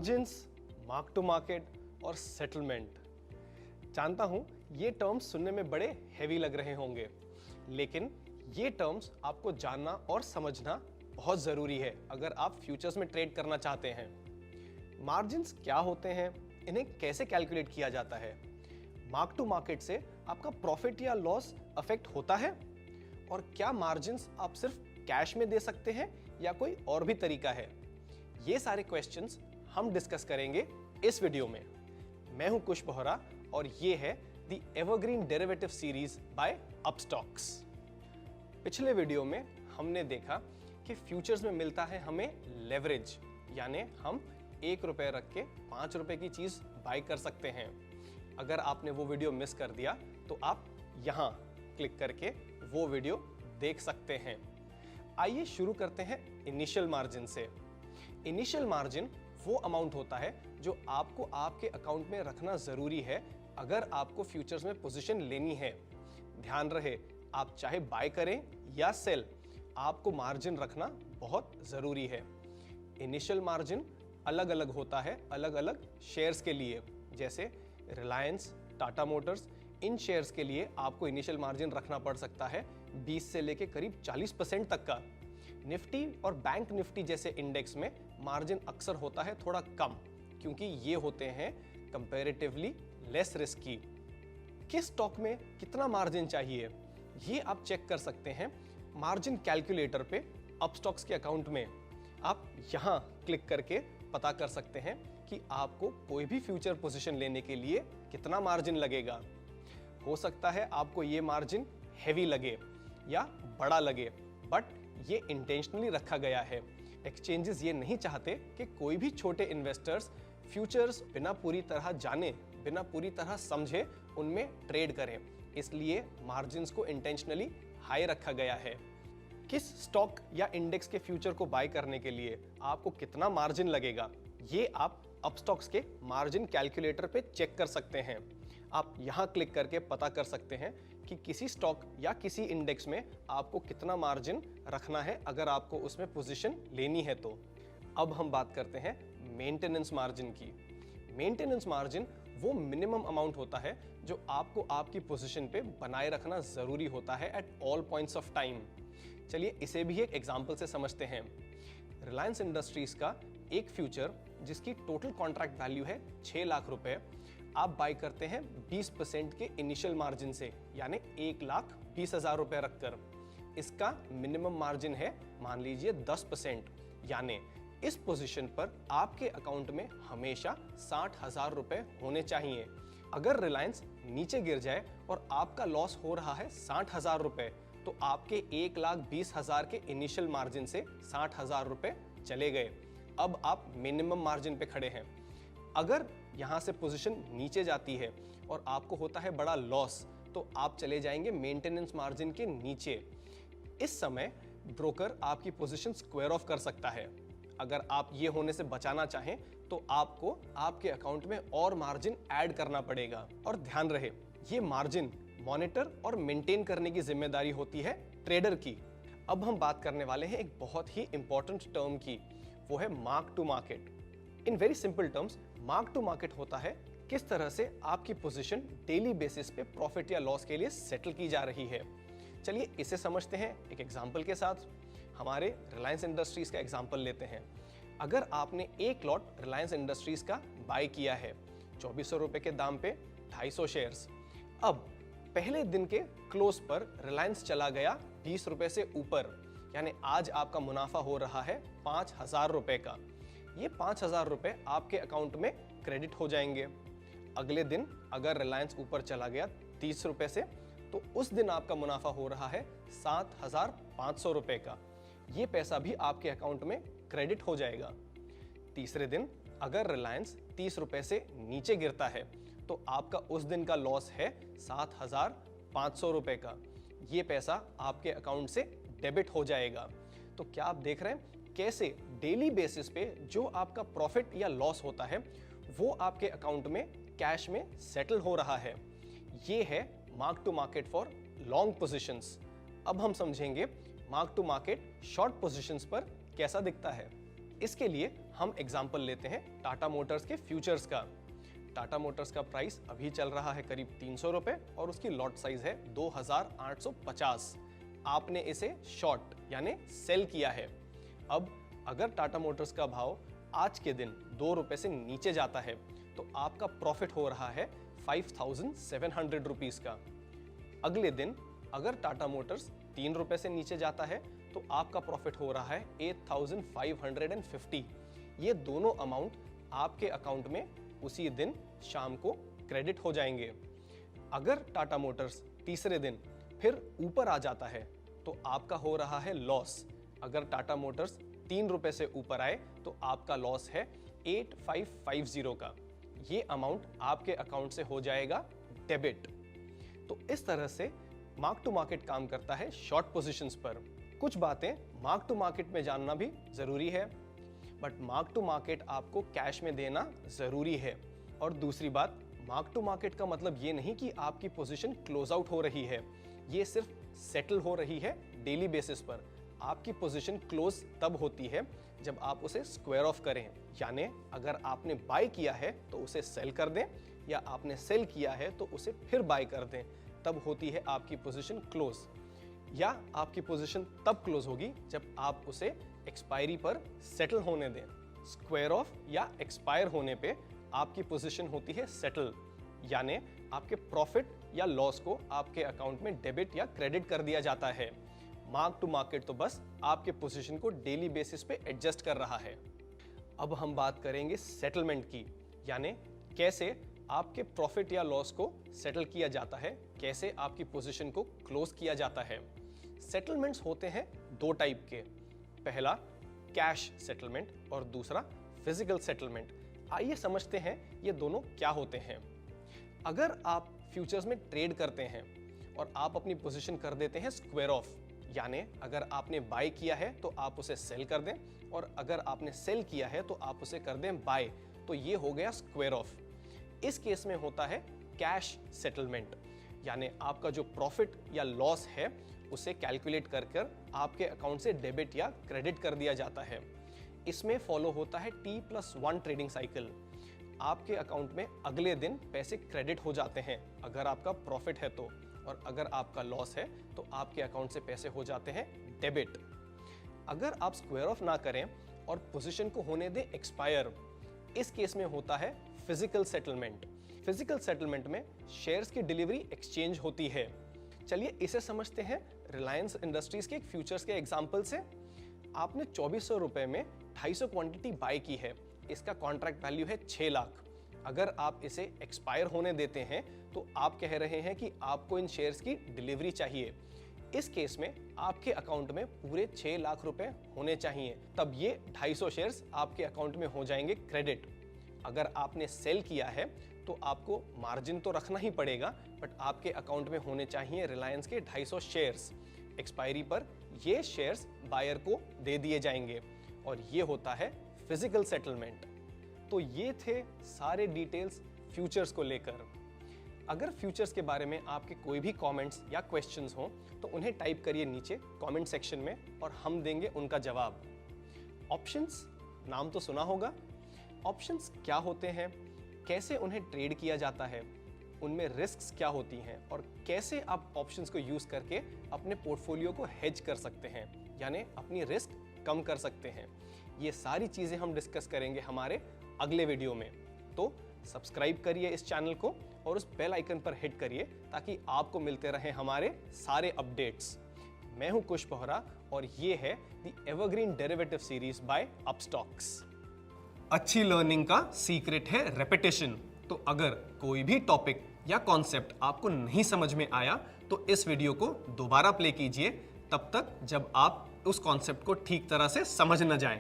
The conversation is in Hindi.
मार्जिन्स, मार्क टू मार्केट और सेटलमेंट। जानता हूं ये टर्म्स सुनने में बड़े हैवी लग रहे होंगे, लेकिन ये टर्म्स आपको जानना और समझना बहुत जरूरी है अगर आप फ्यूचर्स में ट्रेड करना चाहते हैं। मार्जिन्स क्या होते हैं, इन्हें कैसे कैलकुलेट किया जाता है, मार्क टू मार्केट से आपका प्रॉफिट या लॉस अफेक्ट होता है, और क्या मार्जिन्स आप सिर्फ कैश में दे सकते हैं या कोई और भी तरीका है, ये सारे क्वेश्चंस हम डिस्कस करेंगे इस वीडियो में। मैं हूं कुश बोहरा और ये है the evergreen derivative series by Upstox. पिछले वीडियो में हमने देखा कि फ्यूचर्स में मिलता है हमें लेवरेज, यानी हम 1 रुपए रख के 5 रुपए की चीज बाय कर सकते हैं। अगर आपने वो वीडियो मिस कर दिया तो आप यहां क्लिक करके वो वीडियो देख सकते हैं। आइए शुरू करते हैं इनिशियल मार्जिन से। इनिशियल मार्जिन वो अमाउंट होता है जो आपको आपके अकाउंट में रखना जरूरी है अगर आपको फ्यूचर्स में पोजीशन लेनी है। ध्यान रहे, आप चाहे बाय करें या सेल, आपको मार्जिन रखना बहुत जरूरी है। इनिशियल मार्जिन अलग अलग होता है अलग अलग शेयर्स के लिए। जैसे रिलायंस, टाटा मोटर्स, इन शेयर्स के लिए आपको इनिशियल मार्जिन रखना पड़ सकता है 20 से लेके करीब 40% तक का। निफ्टी और बैंक निफ्टी जैसे इंडेक्स में मार्जिन अक्सर होता है थोड़ा कम, क्योंकि ये होते हैं कंपैरेटिवली लेस रिस्की। किस स्टॉक में कितना मार्जिन चाहिए ये आप चेक कर सकते हैं मार्जिन कैलकुलेटर पे अपस्टॉक्स के अकाउंट में। आप यहां क्लिक करके पता कर सकते हैं कि आपको कोई भी फ्यूचर पोजीशन लेने के लिए कितना मार्जिन लगेगा। हो सकता है आपको ये मार्जिन हैवी लगे या बड़ा लगे, बट ये इंटेंशनली रखा गया है। एक्सचेंजेस ये नहीं चाहते कि कोई भी छोटे इन्वेस्टर्स फ्यूचर्स बिना पूरी तरह जाने, बिना पूरी तरह समझे उनमें ट्रेड करें, इसलिए मार्जिन्स को इंटेंशनली हाई रखा गया है। किस स्टॉक या इंडेक्स के फ्यूचर को बाय करने के लिए आपको कितना मार्जिन लगेगा, ये आप अपस्टॉक्स के मार्जिन कैलकुलेटर पे चेक कर सकते हैं। आप यहां क्लिक करके पता कर सकते हैं कि किसी स्टॉक या किसी इंडेक्स में आपको कितना मार्जिन रखना है अगर आपको उसमें पोजीशन लेनी है तो। अब हम बात करते हैं मेंटेनेंस मार्जिन की। मेंटेनेंस मार्जिन वो मिनिमम अमाउंट होता है जो आपको आपकी पोजीशन पे बनाए रखना जरूरी होता है at all points of time. चलिए इसे भी एक एग्जांपल से समझते हैं। रिलायंस इंडस्ट्रीज का एक फ्यूचर जिसकी टोटल कॉन्ट्रैक्ट वैल्यू है 6 लाख रुपए, आप बाय करते हैं 20% के इनिशियल मार्जिन से, यानी 1,20,000 रुपए रखकर। इसका मिनिमम मार्जिन है मान लीजिए 10%, यानी इस पोजीशन पर आपके अकाउंट में हमेशा 60,000 रुपए होने चाहिए। अगर रिलायंस नीचे गिर जाए और आपका लॉस हो रहा है 60,000 रुपए, तो आपके 1,20,000 के इनिशियल मार्जिन से 60,000 रुपए चले गए। अब आप मिनिमम मार्जिन पे खड़े हैं। अगर यहां से पोजीशन नीचे जाती है और आपको होता है बड़ा लॉस, तो आप चले जाएंगे मेंटेनेंस मार्जिन के नीचे। इस समय ब्रोकर आपकी पोजीशन स्क्वायर ऑफ कर सकता है। अगर आप ये होने से बचाना चाहें तो आपको आपके अकाउंट में और मार्जिन ऐड करना पड़ेगा। और ध्यान रहे, ये मार्जिन मॉनिटर और मेंटेन करने की जिम्मेदारी होती है ट्रेडर की। अब हम बात करने वाले हैं एक बहुत ही इंपॉर्टेंट टर्म की, वो है mark to market. In very simple terms, mark to market होता है किस तरह से आपकी पोजीशन डेली बेसिस पे प्रॉफिट या लॉस के लिए सेटल की जा रही है। चलिए इसे समझते हैं एक एग्जांपल के साथ। हमारे रिलायंस इंडस्ट्रीज का एग्जांपल लेते हैं। अगर आपने एक लॉट रिलायंस इंडस्ट्रीज का बाय किया है 2400 रुपए के दाम पे 250 शेयर्स, अब पहले दिन के क्लोज पर रिलायंस चला गया 20 रुपए से ऊपर, यानी आज आपका मुनाफा हो रहा है 5,000 रुपए का। ये 5,000 रुपए आपके अकाउंट में क्रेडिट हो जाएंगे। अगले दिन अगर रिलायंस ऊपर चला गया 30 रुपए से, तो उस दिन आपका मुनाफा हो रहा है 7,500 रुपए का। ये पैसा भी आपके अकाउंट में क्रेडिट हो जाएगा। तीसरे दिन अगर रिलायंस 30 रुपए से नीचे गिरता है, तो आपका उस दिन का लॉस है 7,500 रुपए का। ये पैसा आपके अकाउंट से डेबिट हो जाएगा। तो क्या आप देख रहे हैं कैसे डेली बेसिस पे जो आपका प्रॉफिट या लॉस होता है वो आपके अकाउंट में कैश में सेटल हो रहा है। ये है mark to market for long positions. अब हम समझेंगे mark to market short positions पर कैसा दिखता है। इसके लिए हम एग्जाम्पल लेते हैं टाटा मोटर्स के फ्यूचर्स का। टाटा मोटर्स का प्राइस अभी चल रहा है करीब 300 रुपए और उसकी लॉट साइज है 2850। आपने इसे शॉर्ट यानी सेल किया है। अब अगर टाटा मोटर्स का भाव आज के दिन 2 रुपए से नीचे जाता है तो आपका प्रॉफिट हो रहा है 5700 रुपीस का। अगले दिन अगर टाटा मोटर्स 3 रुपए से नीचे जाता है तो आपका प्रॉफिट हो रहा है 8550। ये दोनों अमाउंट आपके अकाउंट में उसी दिन शाम को क्रेडिट हो जाएंगे। अगर टाटा मोटर्स तीसरे दिन फिर ऊपर आ जाता है तो आपका हो रहा है लॉस। अगर टाटा मोटर्स 3 रुपए से ऊपर आए तो आपका लॉस है 8550 का। ये अमाउंट आपके अकाउंट से हो जाएगा डेबिट। तो इस तरह से मार्क टू मार्केट काम करता है शॉर्ट पोजीशंस पर। कुछ बातें मार्क टू मार्केट में जानना भी जरूरी है, बट मार्क टू मार्केट आपको कैश में देना जरूरी है। और दूसरी बात, मार्क टू मार्केट का मतलब ये नहीं कि आपकी पोजीशन क्लोज आउट हो रही है, ये सिर्फ सेटल हो रही है डेली बेसिस पर। आपकी पोजीशन क्लोज तब होती है जब आप उसे स्क्वायर ऑफ करें, यानी अगर आपने बाय किया है तो उसे सेल कर दें, या आपने सेल किया है तो उसे फिर बाय कर दें, तब होती है आपकी पोजीशन क्लोज। या आपकी पोजीशन तब क्लोज होगी जब आप उसे एक्सपायरी पर सेटल होने दें। स्क्वायर ऑफ या एक्सपायर होने पे आपकी पोजीशन होती है सेटल, यानी आपके प्रॉफिट या लॉस को आपके अकाउंट में डेबिट या क्रेडिट कर दिया जाता है। मार्क टू मार्केट तो बस आपके पोजीशन को डेली बेसिस पे एडजस्ट कर रहा है। अब हम बात करेंगे सेटलमेंट की, यानी कैसे आपके प्रॉफिट या लॉस को सेटल किया जाता है, कैसे आपकी पोजीशन को क्लोज किया जाता है। सेटलमेंट्स होते हैं 2 टाइप के, पहला कैश सेटलमेंट और दूसरा फिजिकल सेटलमेंट। आइए समझते हैं ये दोनों क्या होते हैं। अगर आप फ्यूचर्स में ट्रेड करते हैं और आप अपनी पोजीशन कर देते हैं स्क्वायर ऑफ, यानी अगर आपने बाय किया है तो आप उसे सेल कर दें, और अगर आपने सेल किया है तो आप उसे कर दें बाय, तो ये हो गया स्क्वायर ऑफ। इस केस में होता है कैश सेटलमेंट, यानी आपका जो प्रॉफिट या लॉस है उसे कैलकुलेट कर आपके अकाउंट से डेबिट या क्रेडिट कर दिया जाता है। इसमें फॉलो होता है T+1 ट्रेडिंग साइकिल। आपके अकाउंट में अगले दिन पैसे क्रेडिट हो जाते हैं अगर आपका प्रॉफिट है तो, और अगर आपका लॉस है तो आपके अकाउंट से पैसे हो जाते हैं डेबिट। अगर आप स्क्वायर ऑफ ना करें और पोजीशन को होने दें एक्सपायर, इस केस में होता है फिजिकल सेटलमेंट। फिजिकल सेटलमेंट में शेयर्स की डिलीवरी एक्सचेंज होती है। चलिए इसे समझते हैं रिलायंस इंडस्ट्रीज के एक फ्यूचर्स के एग्जांपल से। आपने 2400 रुपए में 250 क्वांटिटी बाय की है, इसका कॉन्ट्रैक्ट वैल्यू है 6 लाख। अगर आप इसे एक्सपायर होने देते हैं तो आप कह रहे हैं कि आपको इन शेयर्स की डिलीवरी चाहिए। इस केस में आपके अकाउंट में पूरे 6 लाख रुपए होने चाहिए, तब ये 250 शेयर्स आपके अकाउंट में हो जाएंगे क्रेडिट। अगर आपने सेल किया है तो आपको मार्जिन तो रखना ही पड़ेगा, बट आपके अकाउंट में होने चाहिए रिलायंस के 250 शेयर्स। एक्सपायरी पर ये शेयर्स बायर को दे दिए जाएंगे, और ये होता है फिजिकल सेटलमेंट। तो ये थे सारे डिटेल्स फ्यूचर्स को लेकर। अगर फ्यूचर्स के बारे में आपके कोई भी कमेंट्स या क्वेश्चंस हों तो उन्हें टाइप करिए नीचे कमेंट सेक्शन में, और हम देंगे उनका जवाब। ऑप्शंस नाम तो सुना होगा। ऑप्शंस क्या होते हैं, कैसे उन्हें ट्रेड किया जाता है, उनमें रिस्क्स क्या होती हैं, और कैसे आप ऑप्शंस को यूज करके अपने पोर्टफोलियो को हेज कर सकते हैं, यानी अपनी रिस्क कम कर सकते हैं। ये सारी चीजें हम डिस्कस करेंगे हमारे अगले वीडियो में। तो सब्सक्राइब करिए इस चैनल को और उस बेल आइकन पर हिट करिए ताकि आपको मिलते रहे हमारे सारे अपडेट्स। मैं हूं कुश बोहरा और ये है the evergreen derivative series by Upstox. अच्छी लर्निंग का सीक्रेट है रेपिटेशन। तो अगर कोई भी टॉपिक या कॉन्सेप्ट आपको नहीं समझ में आया तो इस वीडियो को दोबारा प्ले कीजिए, तब तक जब आप उस कॉन्सेप्ट को ठीक तरह से समझ न जाएं।